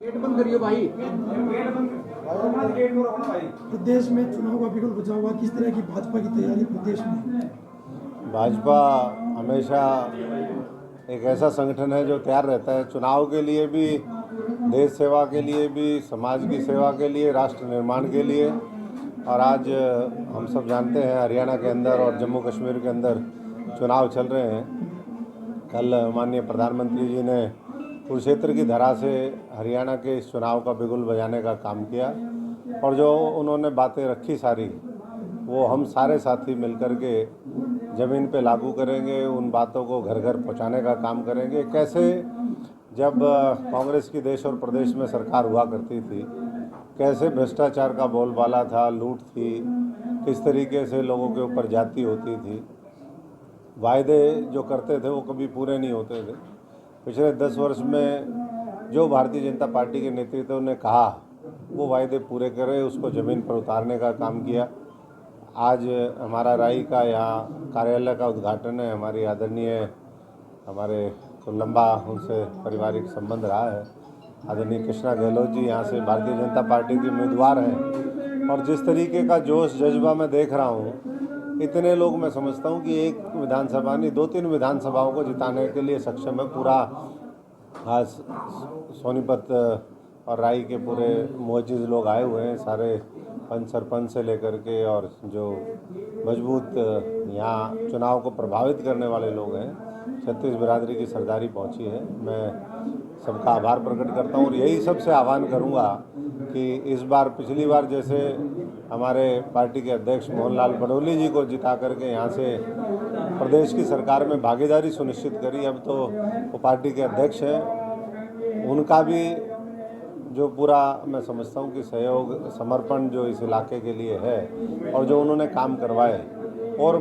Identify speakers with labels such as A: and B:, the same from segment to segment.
A: Gate बंद करियो भाई।
B: प्रदेश में चुनाव का बिगुल बचा हुआ, किस तरह की भाजपा की तैयारी प्रदेश में?
C: भाजपा हमेशा एक ऐसा संगठन है जो तैयार रहता है चुनाव के लिए भी, देश सेवा के लिए भी, समाज की सेवा के लिए, राष्ट्र निर्माण के लिए। और आज हम सब जानते हैं हरियाणा के अंदर और जम्मू कश्मीर के अंदर चुनाव चल रहे हैं। कल माननीय प्रधानमंत्री जी ने कुरुक्षेत्र की धरा से हरियाणा के इस चुनाव का बिगुल बजाने का काम किया और जो उन्होंने बातें रखी सारी, वो हम सारे साथी मिलकर के ज़मीन पे लागू करेंगे, उन बातों को घर घर पहुंचाने का काम करेंगे। कैसे जब कांग्रेस की देश और प्रदेश में सरकार हुआ करती थी, कैसे भ्रष्टाचार का बोलबाला था, लूट थी, किस तरीके से लोगों के ऊपर जाति होती थी, वायदे जो करते थे वो कभी पूरे नहीं होते थे। पिछले 10 वर्ष में जो भारतीय जनता पार्टी के नेतृत्व ने कहा वो वायदे पूरे करे, उसको ज़मीन पर उतारने का काम किया। आज हमारा राई का यहाँ कार्यालय का उद्घाटन है। हमारी आदरणीय, हमारे तो लंबा उनसे पारिवारिक संबंध रहा है, आदरणीय कृष्णा गहलोत जी यहाँ से भारतीय जनता पार्टी के उम्मीदवार हैं। और जिस तरीके का जोश जज्बा मैं देख रहा हूँ, इतने लोग मैं समझता हूँ कि एक विधानसभा नहीं 2-3 विधानसभाओं को जिताने के लिए सक्षम है। पूरा आज सोनीपत और राई के पूरे मुअज्जिज़ लोग आए हुए हैं, सारे पंच सरपंच से लेकर के, और जो मजबूत यहाँ चुनाव को प्रभावित करने वाले लोग हैं, 36 बिरादरी की सरदारी पहुँची है। मैं सबका आभार प्रकट करता हूँ और यही सबसे आह्वान करूँगा कि इस बार पिछली बार जैसे हमारे पार्टी के अध्यक्ष मोहनलाल बडोली जी को जिता करके यहाँ से प्रदेश की सरकार में भागीदारी सुनिश्चित करी, अब तो वो पार्टी के अध्यक्ष हैं। उनका भी जो पूरा मैं समझता हूँ कि सहयोग, समर्पण जो इस इलाके के लिए है और जो उन्होंने काम करवाए, और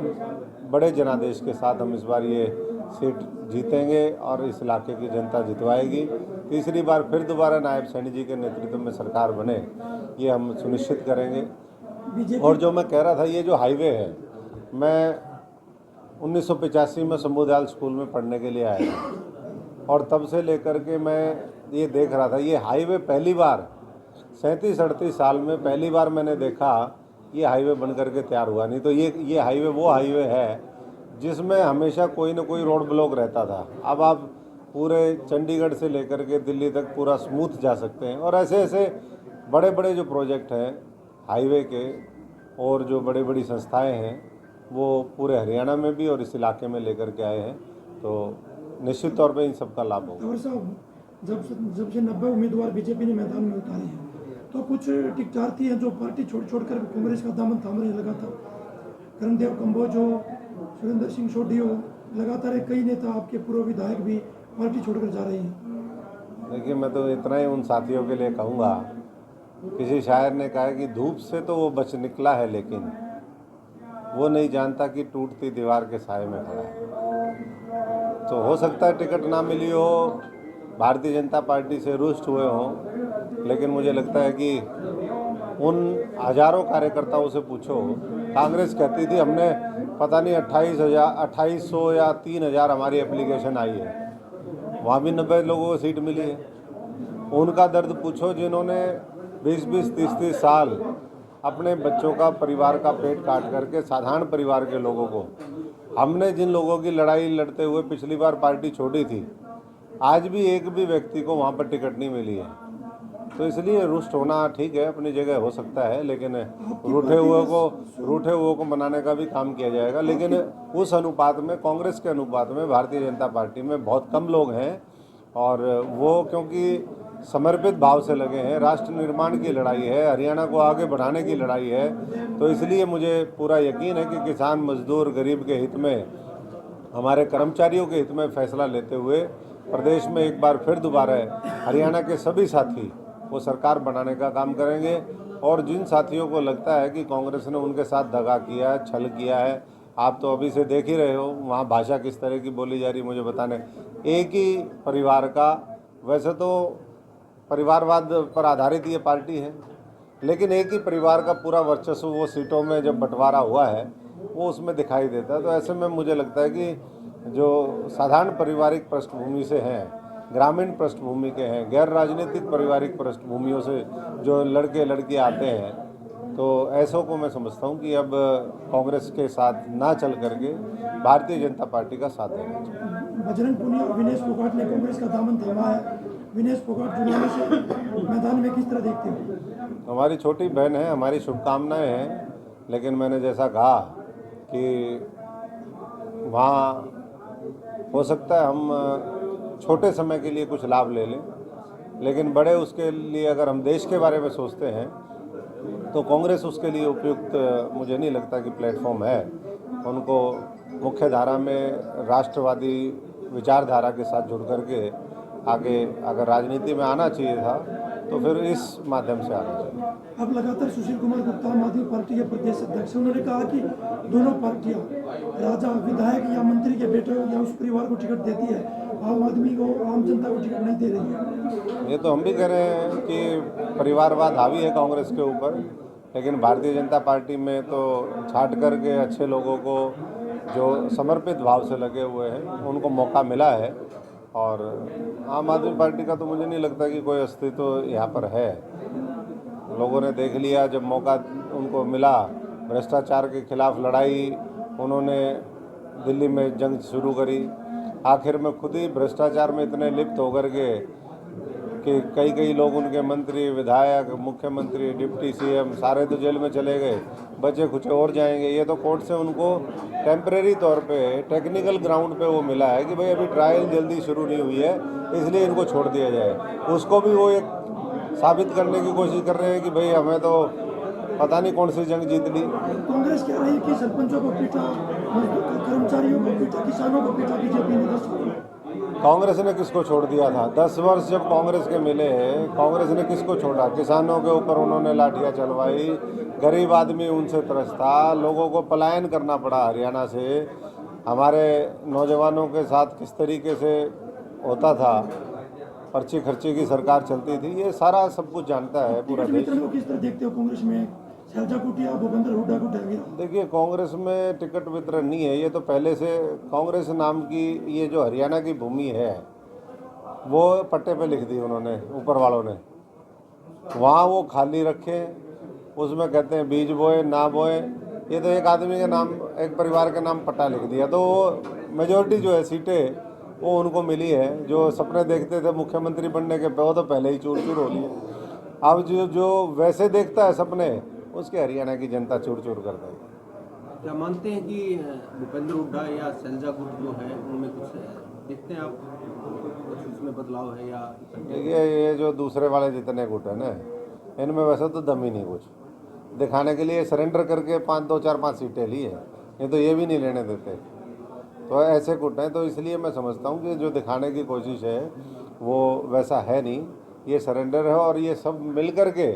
C: बड़े जनादेश के साथ हम इस बार ये सीट जीतेंगे और इस इलाके की जनता जितवाएगी। तीसरी बार फिर दोबारा नायब सैनी जी के नेतृत्व में सरकार बने, ये हम सुनिश्चित करेंगे। और जो मैं कह रहा था, ये जो हाईवे है, मैं 1985 में शंभूदयाल स्कूल में पढ़ने के लिए आया था और तब से लेकर के मैं ये देख रहा था, ये हाईवे पहली बार 37-38 साल में पहली बार मैंने देखा ये हाईवे बन करके तैयार हुआ। नहीं तो ये हाईवे वो हाईवे है जिसमें हमेशा कोई ना कोई रोड ब्लॉक रहता था। अब आप पूरे चंडीगढ़ से लेकर के दिल्ली तक पूरा स्मूथ जा सकते हैं। और ऐसे ऐसे बड़े बड़े जो प्रोजेक्ट हैं हाईवे के और जो बड़ी बड़ी संस्थाएं हैं, वो पूरे हरियाणा में भी और इस इलाके में लेकर के आए हैं, तो निश्चित तौर पे इन सब का लाभ होगा।
B: और साहब, जब से 90 उम्मीदवार बीजेपी ने मैदान में उतारे हैं, तो कुछ टिकटार्थी हैं जो पार्टी छोड़कर कांग्रेस का दामन थाम रहे लगातार। करणदेव कंबोज हो, सुरेंद्र सिंह सोढी हो, लगातार कई नेता आपके पूर्व विधायक भी पार्टी छोड़कर जा रहे हैं।
C: देखिए, मैं तो इतना ही उन साथियों के लिए कहूँगा, किसी शायर ने कहा कि धूप से तो वो बच निकला है, लेकिन वो नहीं जानता कि टूटती दीवार के साए में खड़ा है। तो हो सकता है टिकट ना मिली हो, भारतीय जनता पार्टी से रुष्ट हुए हों, लेकिन मुझे लगता है कि उन हजारों कार्यकर्ताओं से पूछो। कांग्रेस कहती थी हमने पता नहीं 2800 या 3000 हमारी एप्लीकेशन आई है, वहाँ भी 90 लोगों को सीट मिली है। उनका दर्द पूछो जिन्होंने 20-20, 30-30 साल अपने बच्चों का, परिवार का पेट काट करके, साधारण परिवार के लोगों को, हमने जिन लोगों की लड़ाई लड़ते हुए पिछली बार पार्टी छोड़ी थी, आज भी एक भी व्यक्ति को वहाँ पर टिकट नहीं मिली है। तो इसलिए रुष्ट होना ठीक है, अपनी जगह हो सकता है, लेकिन रूठे हुए को मनाने का भी काम किया जाएगा। लेकिन उस अनुपात में, कांग्रेस के अनुपात में भारतीय जनता पार्टी में बहुत कम लोग हैं, और वो क्योंकि समर्पित भाव से लगे हैं। राष्ट्र निर्माण की लड़ाई है, हरियाणा को आगे बढ़ाने की लड़ाई है, तो इसलिए मुझे पूरा यकीन है कि किसान, मजदूर, गरीब के हित में, हमारे कर्मचारियों के हित में फैसला लेते हुए प्रदेश में एक बार फिर दोबारा हरियाणा के सभी साथी वो सरकार बनाने का काम करेंगे। और जिन साथियों को लगता है कि कांग्रेस ने उनके साथ दगा किया है, छल किया है, आप तो अभी से देख ही रहे हो वहाँ भाषा किस तरह की बोली जा रही, मुझे बताने। एक ही परिवार का, वैसे तो परिवारवाद पर आधारित ये पार्टी है, लेकिन एक ही परिवार का पूरा वर्चस्व वो सीटों में जब बंटवारा हुआ है वो उसमें दिखाई देता है। तो ऐसे में मुझे लगता है कि जो साधारण पारिवारिक पृष्ठभूमि से हैं, ग्रामीण पृष्ठभूमि के हैं, गैर राजनीतिक पारिवारिक पृष्ठभूमियों से जो लड़के लड़कियाँ आते हैं, तो ऐसों को मैं समझता हूँ कि अब कांग्रेस के साथ ना चल करके भारतीय जनता पार्टी का साथ देना चाहिए।
B: बजरंग पुनिया और विनेश फोगाट ने कांग्रेस का दामन थामा है। विनेश फोगाट चुनाव से मैदान में किस तरह देखते हो?
C: हमारी छोटी बहन है, हमारी शुभकामनाएं हैं, लेकिन मैंने जैसा कहा कि वहाँ हो सकता है हम छोटे समय के लिए कुछ लाभ ले लें, लेकिन बड़े उसके लिए अगर हम देश के बारे में सोचते हैं तो कांग्रेस उसके लिए उपयुक्त मुझे नहीं लगता कि प्लेटफॉर्म है। उनको मुख्य धारा में राष्ट्रवादी विचारधारा के साथ जुड़ करके आगे अगर राजनीति में आना चाहिए था तो फिर इस माध्यम से आना चाहिए।
B: अब लगातार सुशील कुमार गुप्ता आम आदमी पार्टी के प्रदेश अध्यक्ष, उन्होंने कहा कि दोनों पार्टियां राजा विधायक या मंत्री के बेटे या उस परिवार को टिकट देती है, आम आदमी को, आम जनता को टिकट नहीं दे रही है।
C: ये तो हम भी कह रहे हैं कि परिवारवाद हावी है कांग्रेस के ऊपर, लेकिन भारतीय जनता पार्टी में तो छाट करके अच्छे लोगों को जो समर्पित भाव से लगे हुए हैं उनको मौका मिला है, और आम आदमी पार्टी का तो मुझे नहीं लगता कि कोई अस्तित्व यहाँ पर है। लोगों ने देख लिया जब मौका उनको मिला, भ्रष्टाचार के खिलाफ लड़ाई उन्होंने दिल्ली में जंग शुरू करी, आखिर में खुद ही भ्रष्टाचार में इतने लिप्त होकर के कि कई लोग उनके मंत्री, विधायक, मुख्यमंत्री, डिप्टी सीएम सारे तो जेल में चले गए, बचे कुछ और जाएंगे। ये तो कोर्ट से उनको टेम्परेरी तौर पे टेक्निकल ग्राउंड पे वो मिला है कि भाई अभी ट्रायल जल्दी शुरू नहीं हुई है इसलिए इनको छोड़ दिया जाए। उसको भी वो एक साबित करने की कोशिश कर रहे हैं कि भाई हमें तो पता नहीं कौन सी जंग जीत ली।
B: कांग्रेस कह रही है कि सरपंचों को पीटा, कर्मचारियों को पीटा, किसानों को पीटा बीजेपी ने। 10
C: कांग्रेस ने किसको छोड़ दिया था? 10 वर्ष जब कांग्रेस के मिले हैं, कांग्रेस ने किसको छोड़ा? किसानों के ऊपर उन्होंने लाठियां चलवाई, गरीब आदमी उनसे त्रस्ता, लोगों को पलायन करना पड़ा हरियाणा से। हमारे नौजवानों के साथ किस तरीके से होता था, पर्ची खर्ची की सरकार चलती थी, ये सारा सब कुछ जानता है पूरा देश।
B: किस तरह देखते हो कांग्रेस में शैलजा कुटिया, भूपेंद्र हुड्डा को टांगे?
C: देखिए, कांग्रेस में टिकट वितरण नहीं है, ये तो पहले से कांग्रेस नाम की ये जो हरियाणा की भूमि है वो पट्टे पे लिख दी उन्होंने, ऊपर वालों ने। वहाँ वो खाली रखे, उसमें कहते हैं बीज बोए ना बोए। ये तो एक आदमी के नाम, एक परिवार के नाम पट्टा लिख दिया, तो वो मेजोरिटी जो है सीटें वो उनको मिली है। जो सपने देखते थे मुख्यमंत्री बनने के, वो तो पहले ही चूर चूर हो लिए। अब जो वैसे देखता है सपने, उसके हरियाणा की जनता चूर चूर कर देगी।
A: क्या मानते हैं कि भूपेंद्र हुड्डा या शैलजा गुट जो है उनमें कुछ देखते हैं आप, कुछ उसमें बदलाव है या?
C: देखिए, ये जो दूसरे वाले जितने गुट है ना, इनमें वैसे तो दम ही नहीं कुछ दिखाने के लिए। सरेंडर करके 2, 4, 5 सीटें ली है, ये तो ये भी नहीं लेने देते। तो ऐसे गुट हैं, तो इसलिए मैं समझता हूँ कि जो दिखाने की कोशिश है वो वैसा है नहीं, ये सरेंडर है। और ये सब मिल कर के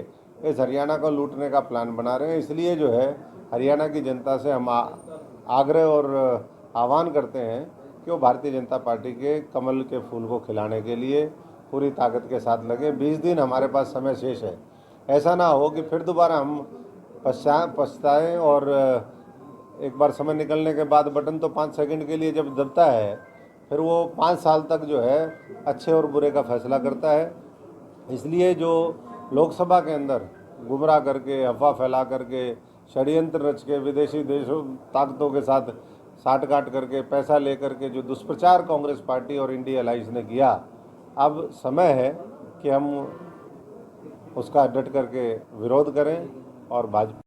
C: इस हरियाणा को लूटने का प्लान बना रहे हैं। इसलिए जो है हरियाणा की जनता से हम आग्रह और आह्वान करते हैं कि वो भारतीय जनता पार्टी के कमल के फूल को खिलाने के लिए पूरी ताकत के साथ लगे। 20 दिन हमारे पास समय शेष है, ऐसा ना हो कि फिर दोबारा हम पछताएं। और एक बार समय निकलने के बाद बटन तो 5 सेकंड के लिए जब दबता है, फिर वो 5 साल तक जो है अच्छे और बुरे का फैसला करता है। इसलिए जो लोकसभा के अंदर गुमराह करके, अफवाह फैला करके, षड्यंत्र रच के, विदेशी देशों ताकतों के साथ साठ गांठ करके, पैसा लेकर के जो दुष्प्रचार कांग्रेस पार्टी और इंडिया अलायंस ने किया, अब समय है कि हम उसका डट करके विरोध करें और भाजपा